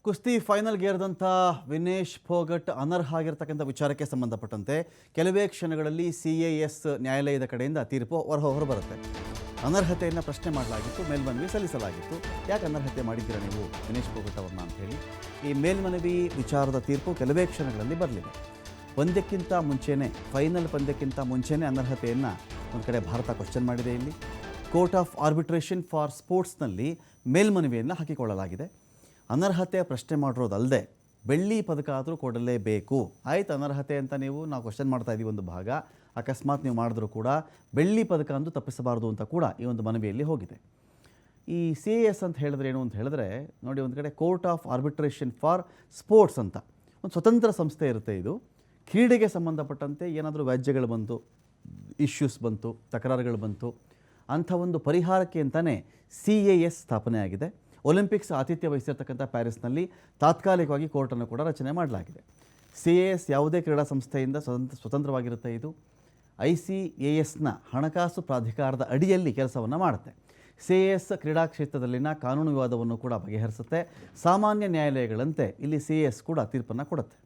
ಕುಸ್ತಿ ಫೈನಲ್ಗೇರಿದಂಥ ವಿನೇಶ್ ಫೋಗಟ್ ಅನರ್ಹ ಆಗಿರ್ತಕ್ಕಂಥ ವಿಚಾರಕ್ಕೆ ಸಂಬಂಧಪಟ್ಟಂತೆ ಕೆಲವೇ ಕ್ಷಣಗಳಲ್ಲಿ CAS ನ್ಯಾಯಾಲಯದ ಕಡೆಯಿಂದ ತೀರ್ಪು ಹೊರಬರುತ್ತೆ. ಅನರ್ಹತೆಯನ್ನು ಪ್ರಶ್ನೆ ಮಾಡಲಾಗಿತ್ತು, ಮೇಲ್ಮನವಿ ಸಲ್ಲಿಸಲಾಗಿತ್ತು. ಯಾಕೆ ಅನರ್ಹತೆ ಮಾಡಿದ್ದೀರಾ ನೀವು ವಿನೇಶ್ ಫೋಗಟ್ ಅವ್ರನ್ನ ಅಂತ ಹೇಳಿ ಈ ಮೇಲ್ಮನವಿ ವಿಚಾರದ ತೀರ್ಪು ಕೆಲವೇ ಕ್ಷಣಗಳಲ್ಲಿ ಬರಲಿದೆ. ಪಂದ್ಯಕ್ಕಿಂತ ಮುಂಚೆನೇ, ಫೈನಲ್ ಪಂದ್ಯಕ್ಕಿಂತ ಮುಂಚೆನೇ ಅನರ್ಹತೆಯನ್ನು ಒಂದು ಕಡೆ ಭಾರತ ಕ್ವಶನ್ ಮಾಡಿದೆ. ಇಲ್ಲಿ ಕೋರ್ಟ್ ಆಫ್ ಆರ್ಬಿಟ್ರೇಷನ್ ಫಾರ್ ಸ್ಪೋರ್ಟ್ಸ್ನಲ್ಲಿ ಮೇಲ್ಮನವಿಯನ್ನು ಹಾಕಿಕೊಳ್ಳಲಾಗಿದೆ. ಅನರ್ಹತೆ ಪ್ರಶ್ನೆ ಮಾಡಿರೋದಲ್ಲದೆ ಬೆಳ್ಳಿ ಪದಕ ಆದರೂ ಕೊಡಲೇಬೇಕು. ಆಯ್ತು, ಅನರ್ಹತೆ ಅಂತ ನಾವು ಕ್ವಶನ್ ಮಾಡ್ತಾ ಇದ್ದೀವಿ ಒಂದು ಭಾಗ, ಅಕಸ್ಮಾತ್ ನೀವು ಮಾಡಿದ್ರೂ ಕೂಡ ಬೆಳ್ಳಿ ಪದಕ ಅಂದು ತಪ್ಪಿಸಬಾರ್ದು ಅಂತ ಕೂಡ ಈ ಒಂದು ಮನವಿಯಲ್ಲಿ ಹೋಗಿದೆ. ಈ CAS ಅಂತ ಹೇಳಿದ್ರೆ ಏನು ಅಂತ ಹೇಳಿದ್ರೆ ನೋಡಿ, ಒಂದು ಕಡೆ court of arbitration for sports ಅಂತ ಒಂದು ಸ್ವತಂತ್ರ ಸಂಸ್ಥೆ ಇರುತ್ತೆ. ಇದು ಕ್ರೀಡೆಗೆ ಸಂಬಂಧಪಟ್ಟಂತೆ ಏನಾದರೂ ವ್ಯಾಜ್ಯಗಳು ಬಂತು, ಇಶ್ಯೂಸ್ ಬಂತು, ತಕರಾರುಗಳು ಬಂತು, ಅಂಥ ಒಂದು ಪರಿಹಾರಕ್ಕೆ ಅಂತಲೇ CAS ಸ್ಥಾಪನೆ ಆಗಿದೆ. ಒಲಿಂಪಿಕ್ಸ್ ಆತಿಥ್ಯ ವಹಿಸಿರ್ತಕ್ಕಂಥ ಪ್ಯಾರಿಸ್ನಲ್ಲಿ ತಾತ್ಕಾಲಿಕವಾಗಿ ಕೋರ್ಟನ್ನು ಕೂಡ ರಚನೆ ಮಾಡಲಾಗಿದೆ. CAS ಯಾವುದೇ ಕ್ರೀಡಾ ಸಂಸ್ಥೆಯಿಂದ ಸ್ವತಂತ್ರವಾಗಿರುತ್ತೆ. ಇದು ICASನ ಹಣಕಾಸು ಪ್ರಾಧಿಕಾರದ ಅಡಿಯಲ್ಲಿ ಕೆಲಸವನ್ನು ಮಾಡುತ್ತೆ. CAS ಕ್ರೀಡಾ ಕ್ಷೇತ್ರದಲ್ಲಿನ ಕಾನೂನು ವಿವಾದವನ್ನು ಕೂಡ ಬಗೆಹರಿಸುತ್ತೆ. ಸಾಮಾನ್ಯ ನ್ಯಾಯಾಲಯಗಳಂತೆ ಇಲ್ಲಿ CAS ಕೂಡ ತೀರ್ಪನ್ನು ಕೊಡುತ್ತೆ.